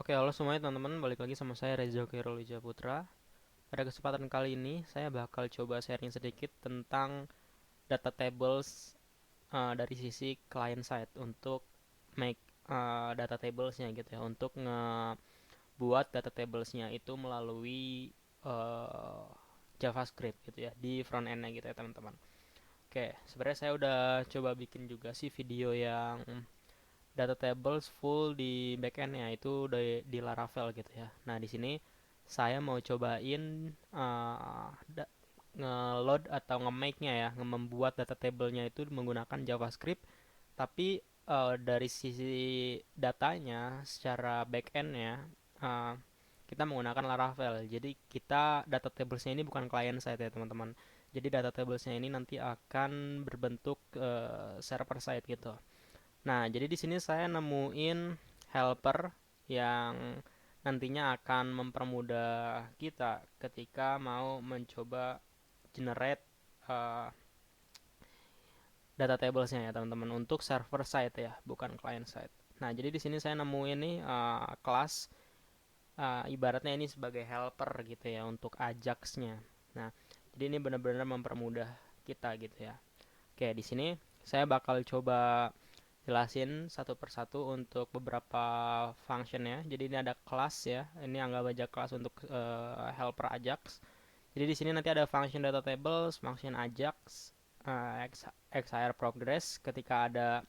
Oke, halo semuanya teman-teman, balik lagi sama saya Reza Khairul Putra. Pada kesempatan kali ini, saya bakal coba sharing sedikit tentang data tables dari sisi client side untuk make data tablesnya gitu ya, untuk ngebuat data tablesnya itu melalui uh, JavaScript gitu ya, di front end-nya gitu ya teman-teman. Oke, sebenarnya saya udah coba bikin juga sih video yang data tables full di backendnya itu di Laravel gitu ya. Nah di sini saya mau cobain nge-load atau nge-make-nya ya, membuat data table-nya itu menggunakan JavaScript, tapi dari sisi datanya secara backend-nya uh, kita menggunakan Laravel. Jadi kita data tables-nya ini bukan client side ya teman-teman. Jadi data tables-nya ini nanti akan berbentuk server side gitu. Nah, jadi di sini saya nemuin helper yang nantinya akan mempermudah kita ketika mau mencoba generate uh, data tablesnya ya teman-teman untuk server side ya, bukan client side. Nah, jadi di sini saya nemuin nih kelas ibaratnya ini sebagai helper gitu ya untuk Ajax-nya. Nah, jadi ini benar-benar mempermudah kita gitu ya. Oke, di sini saya bakal coba jelasin satu persatu untuk beberapa function ya. Jadi ini ada kelas ya. Ini anggap aja kelas untuk helper Ajax. Jadi di sini nanti ada function data tables, function Ajax, XHR progress ketika ada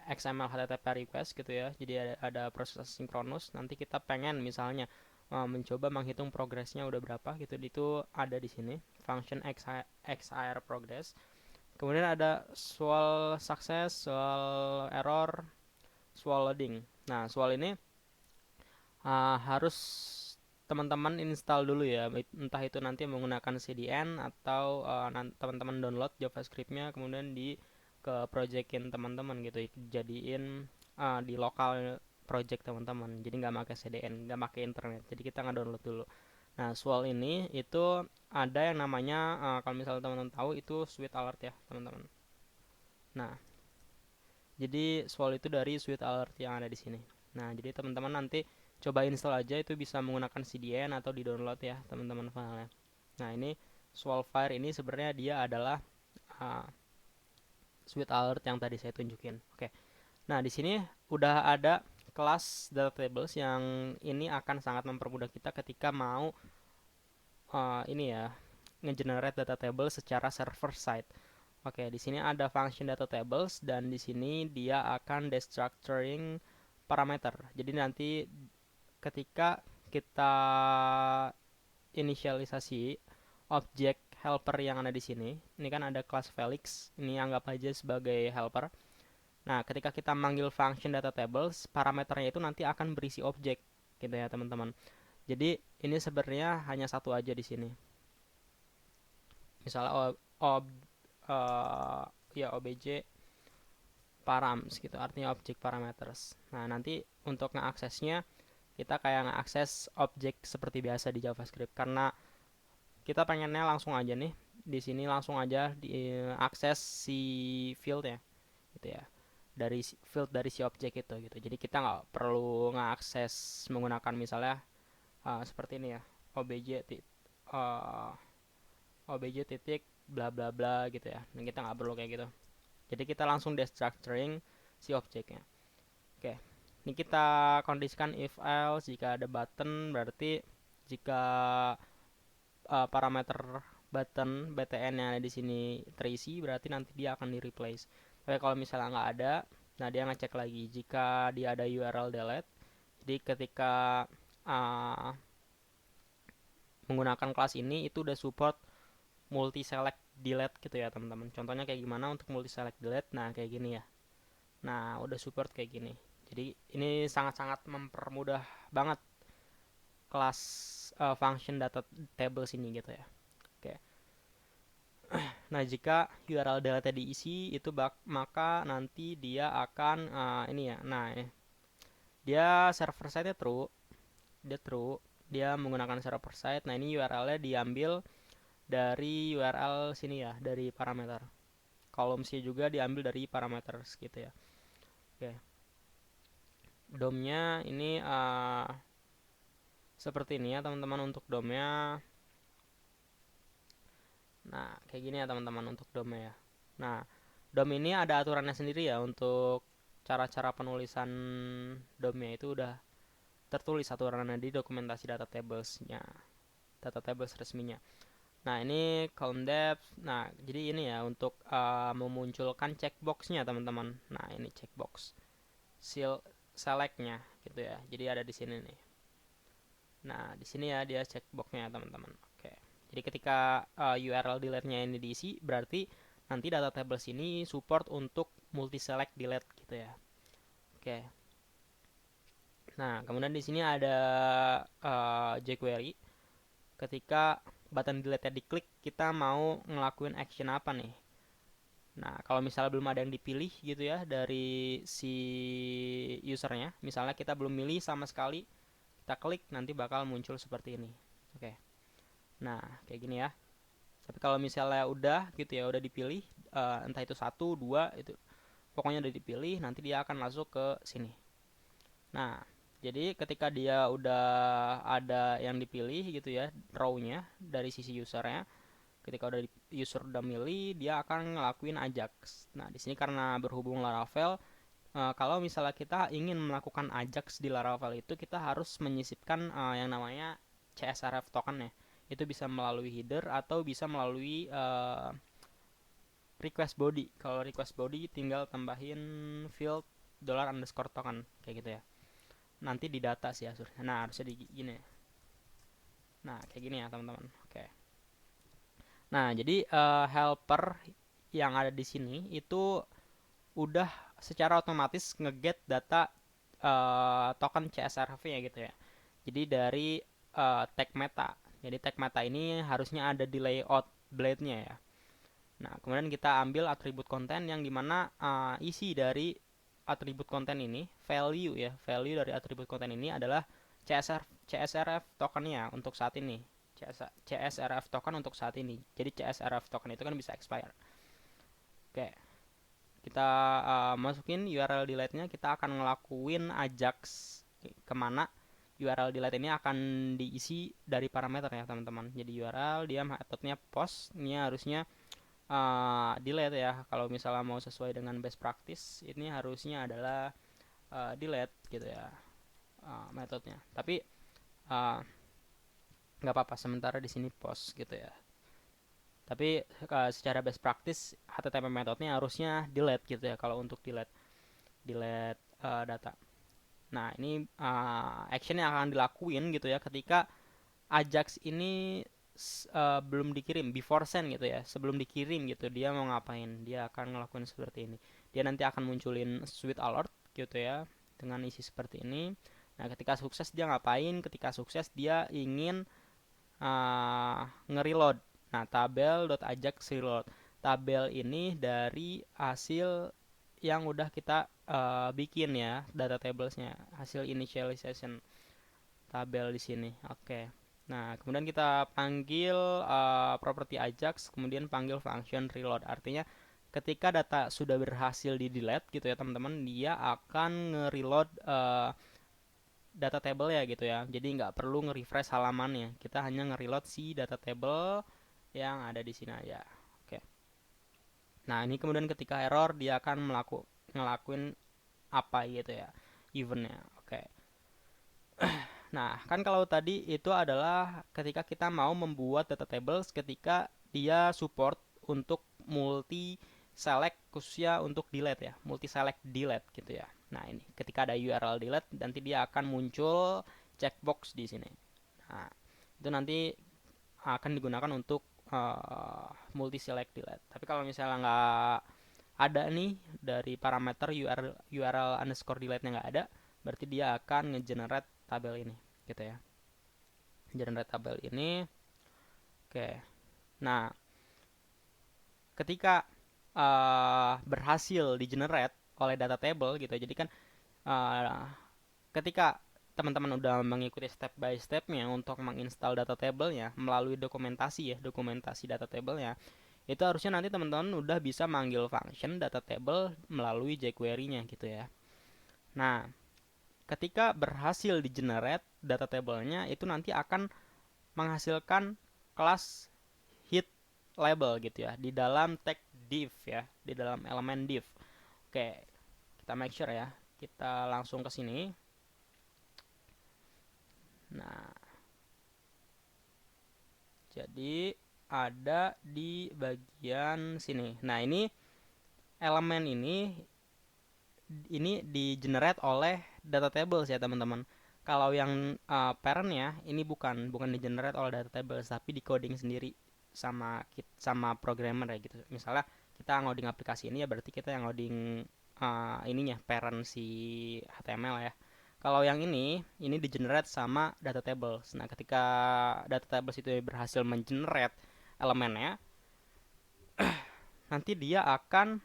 XML HTTP request gitu ya. Jadi ada proses sinkronus. Nanti kita pengen misalnya mencoba menghitung progresnya udah berapa gitu. Itu ada di sini function XHR progress. Kemudian ada soal sukses, soal error, soal loading. Nah, soal ini harus teman-teman install dulu ya, entah itu nanti menggunakan CDN atau teman-teman download JavaScript-nya kemudian ke projectin teman-teman gitu, jadiin di lokal project teman-teman. Jadi nggak pakai CDN, nggak pakai internet. Jadi kita nggak download dulu. Nah, soal ini itu ada yang namanya kalau misalnya teman-teman tahu itu Sweet Alert ya, teman-teman. Nah, jadi soal itu dari Sweet Alert yang ada di sini. Nah, jadi teman-teman nanti coba install aja, itu bisa menggunakan CDN atau di download ya, teman-teman filenya. Nah, ini soal file ini sebenarnya dia adalah uh, Sweet Alert yang tadi saya tunjukin. Oke. Nah, di sini udah ada kelas data tables yang ini akan sangat mempermudah kita ketika mau ini ya, ngegenerate data table secara server side. Oke, di sini ada function data tables dan di sini dia akan destructuring parameter. Jadi nanti ketika kita inisialisasi objek helper yang ada di sini, ini kan ada kelas Felix, ini anggap aja sebagai helper. Nah, ketika kita manggil function data tables, parameternya itu nanti akan berisi objek, gitu ya teman-teman. Jadi ini sebenarnya hanya satu aja di sini. Misalnya ya obj params gitu, artinya objek parameters. Nah, nanti untuk ngeaksesnya kita kayak ngeakses objek seperti biasa di JavaScript, karena kita pengennya langsung aja nih di sini langsung aja diakses si field ya gitu ya, dari field dari si objek itu gitu. Jadi kita nggak perlu ngeakses menggunakan misalnya seperti ini ya, obj uh, obj titik bla bla bla gitu ya. Dan kita nggak perlu kayak gitu. Jadi kita langsung destructuring si objeknya. Oke, ini kita kondisikan if else. Jika ada button berarti jika parameter button btn yang ada di sini terisi, berarti nanti dia akan di replace. Tapi kalau misalnya nggak ada, nah dia ngecek lagi jika dia ada URL delete. Jadi ketika uh, menggunakan kelas ini itu udah support multi select delete gitu ya teman-teman. Contohnya kayak gimana untuk multi select delete? Nah kayak gini ya. Nah udah support kayak gini. Jadi ini sangat-sangat mempermudah banget kelas function data tables ini gitu ya. Oke. Nah, jika URL delete diisi itu maka nanti dia akan ini ya. Nah, dia server side-nya true, dia true, dia menggunakan server side. Nah, ini URL-nya diambil dari URL sini ya, dari parameter. Columns juga diambil dari parameters gitu ya. Oke. DOM-nya ini seperti ini ya teman-teman untuk DOM-nya. Nah, kayak gini ya teman-teman untuk DOM-nya ya. Nah, DOM ini ada aturannya sendiri ya untuk cara-cara penulisan DOM-nya itu udah tertulis aturannya di dokumentasi data tables-nya, data tables resminya. Nah, ini column depth. Nah, jadi ini ya untuk memunculkan checkbox-nya teman-teman. Nah, ini checkbox select-nya gitu ya. Jadi ada di sini nih. Nah, di sini ya dia checkbox-nya teman-teman. Oke. Jadi ketika URL delete-nya ini diisi, berarti nanti data tables ini support untuk multi select delete gitu ya. Oke. Nah, kemudian di sini ada jQuery. Ketika button delete-nya diklik, kita mau ngelakuin action apa nih? Nah, kalau misalnya belum ada yang dipilih gitu ya dari si usernya, misalnya kita belum milih sama sekali, kita klik nanti bakal muncul seperti ini. Oke. Nah, kayak gini ya. Tapi kalau misalnya udah gitu ya, udah dipilih, entah itu 1, 2, itu pokoknya udah dipilih, nanti dia akan masuk ke sini. Nah, jadi ketika dia udah ada yang dipilih gitu ya, row-nya dari sisi usernya, ketika user udah milih, dia akan ngelakuin Ajax. Nah, di sini karena berhubung Laravel, kalau misalnya kita ingin melakukan Ajax di Laravel itu, kita harus menyisipkan yang namanya CSRF token ya. Itu bisa melalui header atau bisa melalui request body. Kalau request body tinggal tambahin field $_token kayak gitu ya. Nanti di data sih harusnya. Nah, harusnya di gini. Nah, kayak gini ya, teman-teman. Oke. Nah, jadi helper yang ada di sini itu udah secara otomatis ngeget data token CSRF-nya gitu ya. Jadi dari tag meta. Jadi tag meta ini harusnya ada di layout blade-nya ya. Nah, kemudian kita ambil atribut konten yang dimana isi dari atribut konten ini, value ya, value dari atribut konten ini adalah CSRF tokennya untuk saat ini. CSRF token untuk saat ini. Jadi CSRF token itu kan bisa expire. Oke, kita masukin URL delete-nya, kita akan ngelakuin Ajax kemana URL delete ini akan diisi dari parameter ya teman-teman. Jadi URL dia metodenya post, ini harusnya delete ya. Kalau misalnya mau sesuai dengan best practice, ini harusnya adalah delete gitu ya metodenya. Tapi nggak apa-apa sementara di sini post gitu ya. Tapi secara best practice HTTP metodenya harusnya delete gitu ya kalau untuk delete data. Nah, ini action yang akan dilakuin gitu ya ketika Ajax ini belum dikirim, before send gitu ya, sebelum dikirim gitu, dia mau ngapain, dia akan ngelakuin seperti ini. Dia nanti akan munculin sweet alert gitu ya dengan isi seperti ini. Nah, ketika sukses dia ngapain? Ketika sukses dia ingin nge-reload. Nah, tabel.ajax reload. Tabel ini dari hasil yang udah kita bikin ya, data tablesnya, hasil initialization tabel di sini. Oke. Nah, kemudian kita panggil property Ajax, kemudian panggil function reload. Artinya ketika data sudah berhasil di delete gitu ya teman-teman, dia akan nge-reload data table ya gitu ya. Jadi nggak perlu nge-refresh halamannya. Kita hanya nge-reload si data table yang ada di sini aja. Oke. Nah, ini kemudian ketika error dia akan ngelakuin apa gitu ya, eventnya. Oke. Nah, kan kalau tadi itu adalah ketika kita mau membuat data tables ketika dia support untuk multi select khususnya untuk delete ya, multi select delete gitu ya. Nah, ini ketika ada URL delete nanti dia akan muncul checkbox di sini. Nah, itu nanti akan digunakan untuk multi select delete. Tapi kalau misalnya nggak ada nih dari parameter URL underscore delete-nya nggak ada, berarti dia akan ngegenerate tabel ini gitu ya, generate tabel ini. Oke, nah ketika berhasil di generate oleh data table gitu, jadi kan ketika teman-teman udah mengikuti step by stepnya untuk menginstal data table-nya melalui dokumentasi ya, dokumentasi data table-nya, itu harusnya nanti teman-teman udah bisa manggil function data table melalui jQuery-nya gitu ya. Nah, ketika berhasil di generate data table-nya itu nanti akan menghasilkan kelas hit label gitu ya di dalam tag div ya, di dalam elemen div. Oke, kita make sure ya. Kita langsung ke sini. Nah, jadi ada di bagian sini. Nah, ini elemen ini di generate oleh data tables ya teman-teman. Kalau yang parentnya ini bukan di generate oleh data tables tapi di coding sendiri sama programmer ya gitu. Misalnya kita ngoding aplikasi ini ya berarti kita yang ngoding ininya parent si HTML ya. Kalau yang ini di generate sama data tables. Nah, ketika data tables itu berhasil mengenerate elemennya, nanti dia akan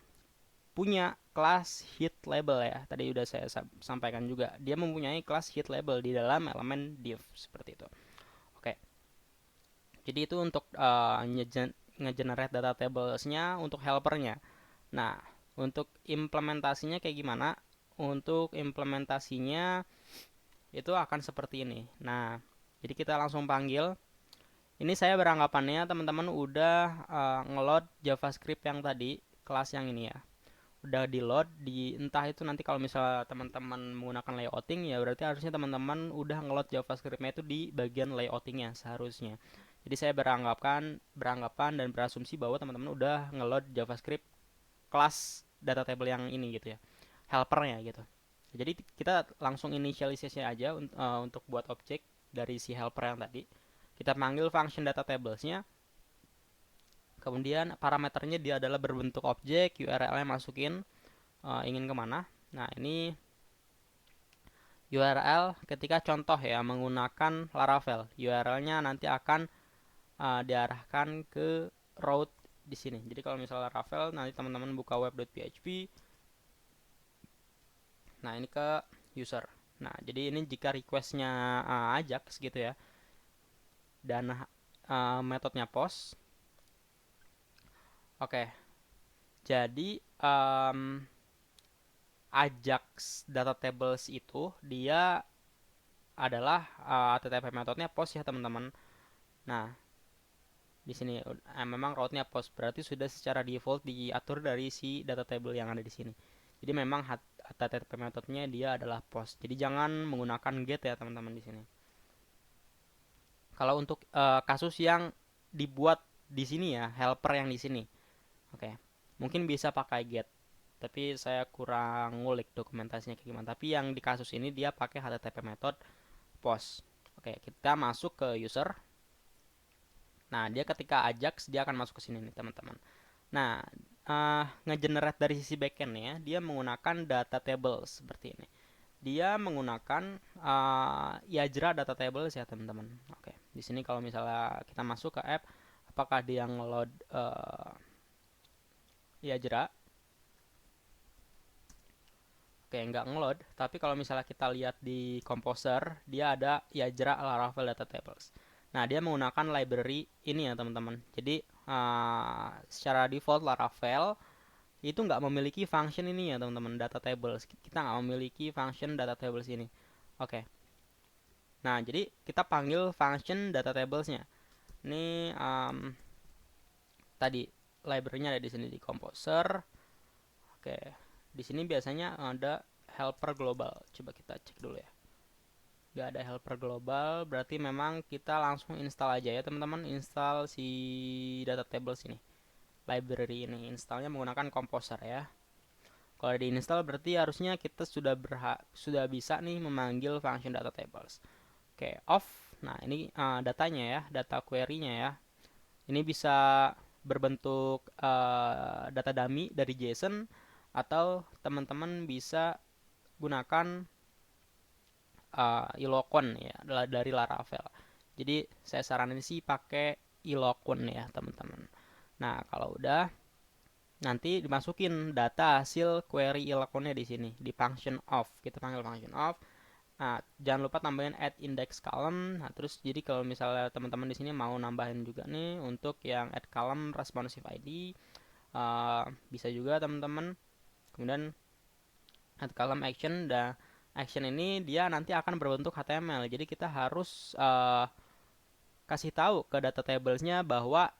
punya kelas hit label ya. Tadi udah saya sampaikan juga. Dia mempunyai kelas hit label di dalam elemen div seperti itu. Oke. Jadi itu untuk ngegenerate data tablesnya untuk helpernya. Nah, untuk implementasinya kayak gimana? Untuk implementasinya itu akan seperti ini. Nah, jadi kita langsung panggil. Ini saya beranggapannya teman-teman udah ngeload JavaScript yang tadi, kelas yang ini ya. Udah di load di entah itu nanti kalau misalnya teman-teman menggunakan layouting ya berarti harusnya teman-teman udah ngeload JavaScript-nya itu di bagian layoutingnya seharusnya. Jadi saya beranggapan dan berasumsi bahwa teman-teman udah ngeload JavaScript kelas data table yang ini gitu ya, helpernya gitu. Jadi kita langsung initialisasi aja untuk buat objek dari si helper yang tadi. Kita panggil function data tablesnya. Kemudian parameternya dia adalah berbentuk objek, URL-nya masukin ingin kemana. Nah, ini URL ketika contoh ya menggunakan Laravel. URL-nya nanti akan diarahkan ke route di sini. Jadi kalau misalnya Laravel nanti teman-teman buka web.php. Nah, ini ke user. Nah, jadi ini jika request-nya Ajax gitu ya. Dan metodenya post. Oke. Jadi Ajax data tables itu dia adalah HTTP metodenya post ya teman-teman. Nah, di sini memang route-nya post berarti sudah secara default diatur dari si data table yang ada di sini. Jadi memang HTTP metodenya dia adalah post. Jadi jangan menggunakan get ya teman-teman di sini. Kalau untuk kasus yang dibuat di sini ya, helper yang di sini. Oke. Mungkin bisa pakai get. Tapi saya kurang ngulik dokumentasinya kayak gimana. Tapi yang di kasus ini dia pakai HTTP method post. Oke, kita masuk ke user. Nah, dia ketika Ajax dia akan masuk ke sini nih, teman-teman. Nah, ngegenerate dari sisi backend ya, dia menggunakan data table seperti ini. Dia menggunakan Yajra data tables ya, teman-teman. Oke, di sini kalau misalnya kita masuk ke app, apakah dia ngeload Yajra? Oke, nggak ngeload, tapi kalau misalnya kita lihat di Composer, dia ada Yajra Laravel Data Tables. Nah, dia menggunakan library ini ya, teman-teman. Jadi, secara default Laravel itu nggak memiliki function ini ya, teman-teman, data tables. Kita nggak memiliki function data tables ini. Oke. Nah, jadi kita panggil function data tablesnya. Ini tadi library-nya ada di sini di Composer. Oke. Di sini biasanya ada helper global. Coba kita cek dulu ya. Gak ada helper global, berarti memang kita langsung install aja ya teman-teman. Install si data tables ini. Library ini. Installnya menggunakan Composer ya. Kalau diinstal berarti harusnya kita sudah bisa nih memanggil function data tables. Oke, off. Nah, ini datanya ya, data query-nya ya. Ini bisa berbentuk data dummy dari JSON atau teman-teman bisa gunakan Ilocon ya dari Laravel. Jadi saya saranin sih pakai Ilocon ya teman-teman. Nah kalau udah nanti dimasukin data hasil query Iloconnya di sini di function of. Kita panggil function of. Nah jangan lupa tambahin add index column. Nah terus jadi kalau misalnya teman-teman di sini mau nambahin juga nih untuk yang add column responsive ID bisa juga teman-teman. Kemudian add column action action ini dia nanti akan berbentuk HTML. Jadi kita harus kasih tahu ke data tablesnya bahwa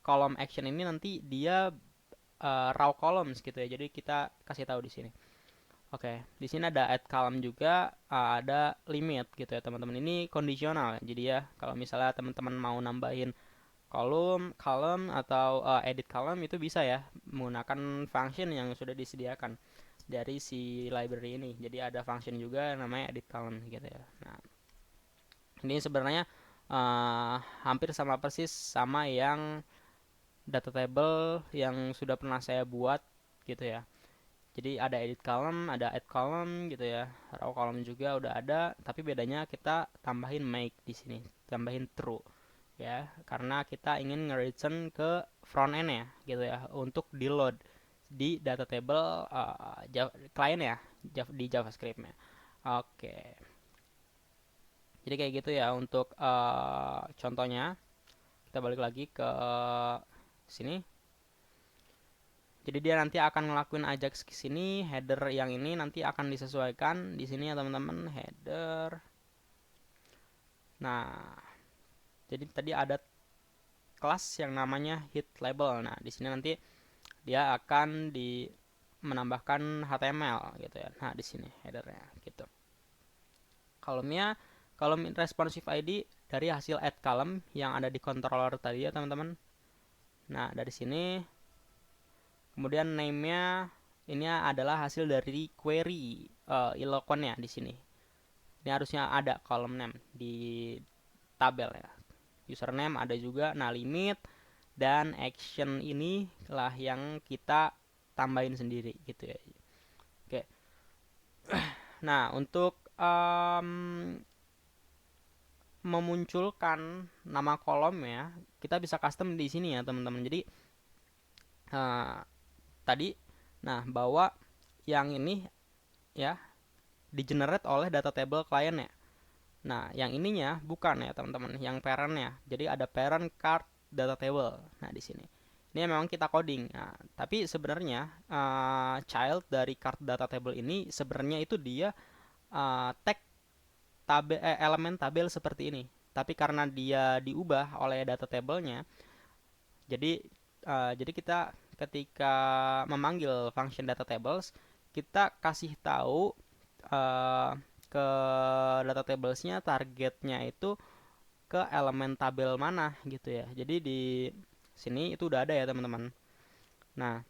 kolom action ini nanti dia raw columns gitu ya. Jadi kita kasih tahu di sini. Oke, di sini ada add column juga, ada limit gitu ya teman-teman. Ini kondisional. Jadi ya kalau misalnya teman-teman mau nambahin column atau edit column itu bisa ya menggunakan function yang sudah disediakan dari si library ini. Jadi ada function juga namanya edit column gitu ya. Nah, ini sebenarnya hampir sama persis sama yang data table yang sudah pernah saya buat gitu ya. Jadi ada edit column, ada add column gitu ya. Raw column juga udah ada, tapi bedanya kita tambahin make di sini, tambahin true ya, karena kita ingin nge-return ke front end ya gitu ya untuk di load di data table client ya di JavaScript-nya. Oke. Jadi kayak gitu ya untuk contohnya. Kita balik lagi ke sini. Jadi dia nanti akan ngelakuin Ajax ke sini, header yang ini nanti akan disesuaikan di sini ya teman-teman, header. Nah, jadi tadi ada kelas yang namanya hit label. Nah, di sini nanti dia akan menambahkan HTML gitu ya. Nah, di sini headernya gitu. Kolomnya, kolom responsive ID dari hasil add column yang ada di controller tadi ya teman-teman. Nah, dari sini kemudian name-nya ini adalah hasil dari query Ilocon-nya di sini. Ini harusnya ada kolom name di tabel ya. Username ada juga. Nah, limit dan action ini lah yang kita tambahin sendiri gitu ya. Oke. Nah, untuk memunculkan nama kolom ya, kita bisa custom di sini ya teman-teman. Jadi tadi bahwa yang ini ya di generate oleh data table client ya. Nah, yang ininya bukan ya teman-teman, yang parentnya. Jadi ada parent card data table. Nah, di sini. Ini memang kita coding. Nah, tapi sebenarnya child dari card data table ini sebenarnya itu dia tag elemen tabel seperti ini. Tapi karena dia diubah oleh data tablenya, jadi kita ketika memanggil function data tables, kita kasih tahu ke data tablesnya targetnya itu ke elemen tabel mana gitu ya. Jadi di sini itu udah ada ya teman-teman. Nah,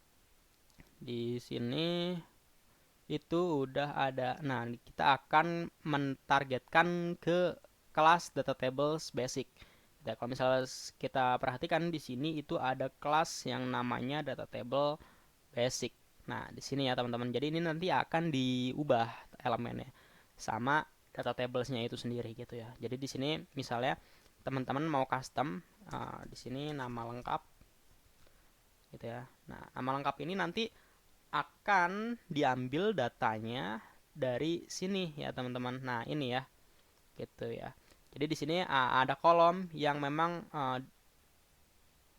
di sini itu udah ada. Nah, kita akan mentargetkan ke kelas data tables basic. Nah, kalau misalnya kita perhatikan di sini itu ada kelas yang namanya data table basic. Nah, di sini ya teman-teman. Jadi ini nanti akan diubah elemennya sama data tablesnya itu sendiri gitu ya. Jadi di sini misalnya teman-teman mau custom di sini nama lengkap gitu ya. Nah, nama lengkap ini nanti akan diambil datanya dari sini ya teman-teman. Nah, ini ya gitu ya. Jadi di sini ada kolom yang memang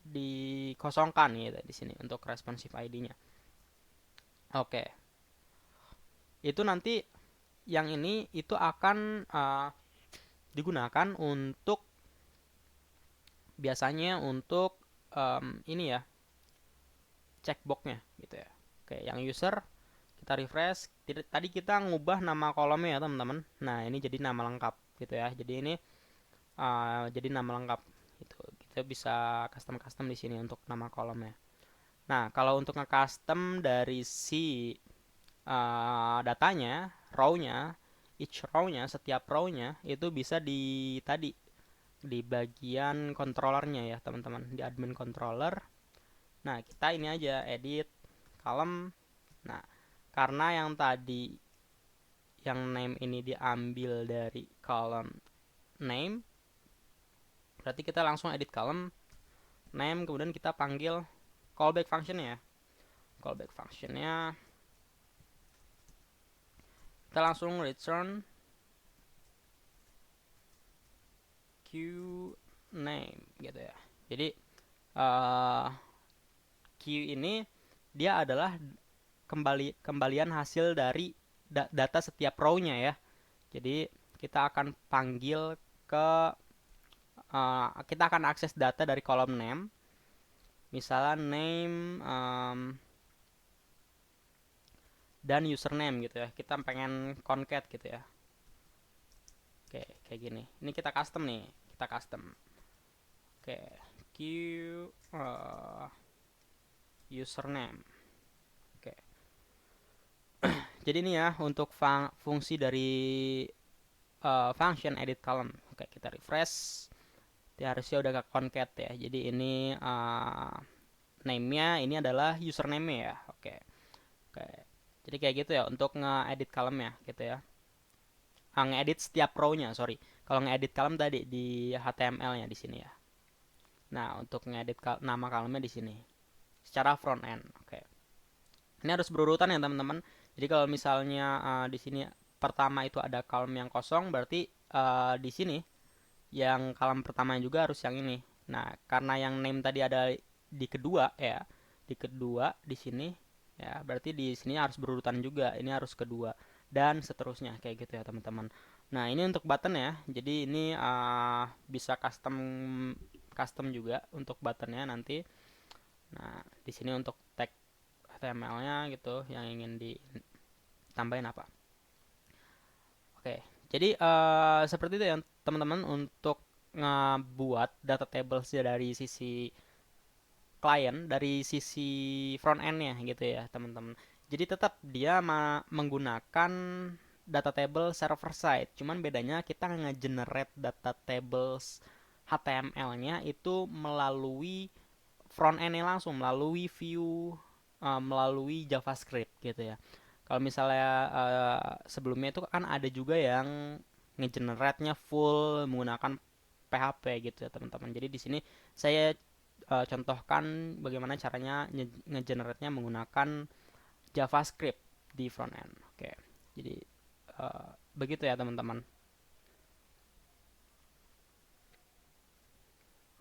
dikosongkan gitu di sini untuk responsive ID-nya. Oke. Itu nanti yang ini itu akan digunakan untuk biasanya untuk ini ya checkboxnya gitu ya. Oke, yang user kita refresh. Tadi kita ngubah nama kolomnya ya teman-teman. Nah, ini jadi nama lengkap gitu ya. Jadi ini jadi nama lengkap gitu. Kita bisa custom di sini untuk nama kolomnya. Nah, kalau untuk nge-custom dari si datanya, row-nya, each row-nya, setiap row-nya itu bisa di bagian controllernya ya teman-teman, di admin controller. Nah, kita ini aja edit column. Nah, karena yang tadi yang name ini diambil dari column name, berarti kita langsung edit column name, kemudian kita panggil callback function-nya. Callback function-nya kita langsung return queue name gitu ya. Jadi queue ini dia adalah kembalian hasil dari data setiap row-nya ya. Jadi kita akan panggil ke kita akan akses data dari kolom name. Misalnya name dan username gitu ya. Kita pengen concat gitu ya. Oke, kayak gini. Ini kita custom nih. Kita custom. Oke, Q username. Oke. Jadi ini ya untuk fungsi dari function edit column. Oke, kita refresh. Dia harusnya udah ke concat ya. Jadi ini name-nya ini adalah username ya. Oke. Oke. Jadi kayak gitu ya untuk nge-edit column ya gitu ya. Ngedit setiap row-nya, sorry. Kalau ngedit column tadi di HTML-nya di sini ya. Nah, untuk ngedit nama column-nya di sini. Secara front end. Oke. Ini harus berurutan ya, teman-teman. Jadi kalau misalnya di sini pertama itu ada column yang kosong, berarti di sini yang column pertama juga harus yang ini. Nah, karena yang name tadi ada di kedua ya. Di kedua di sini ya, berarti di sini harus berurutan juga. Ini harus kedua dan seterusnya kayak gitu ya teman-teman. Nah ini untuk button ya, jadi ini bisa custom custom juga untuk buttonnya nanti. Nah di sini untuk tag HTML-nya gitu yang ingin ditambahin apa. Oke, jadi seperti itu ya teman-teman untuk ngebuat data tables dari sisi klien, dari sisi front end-nya gitu ya teman-teman. Jadi tetap dia menggunakan data table server side, cuman bedanya kita nge-generate data tables HTML-nya itu melalui front end-nya langsung, melalui view, melalui JavaScript gitu ya. Kalau misalnya sebelumnya itu kan ada juga yang nge-generate-nya full menggunakan PHP gitu ya teman-teman. Jadi di sini saya contohkan bagaimana caranya nge-generate-nya menggunakan JavaScript di front end. Oke. Jadi begitu ya teman-teman.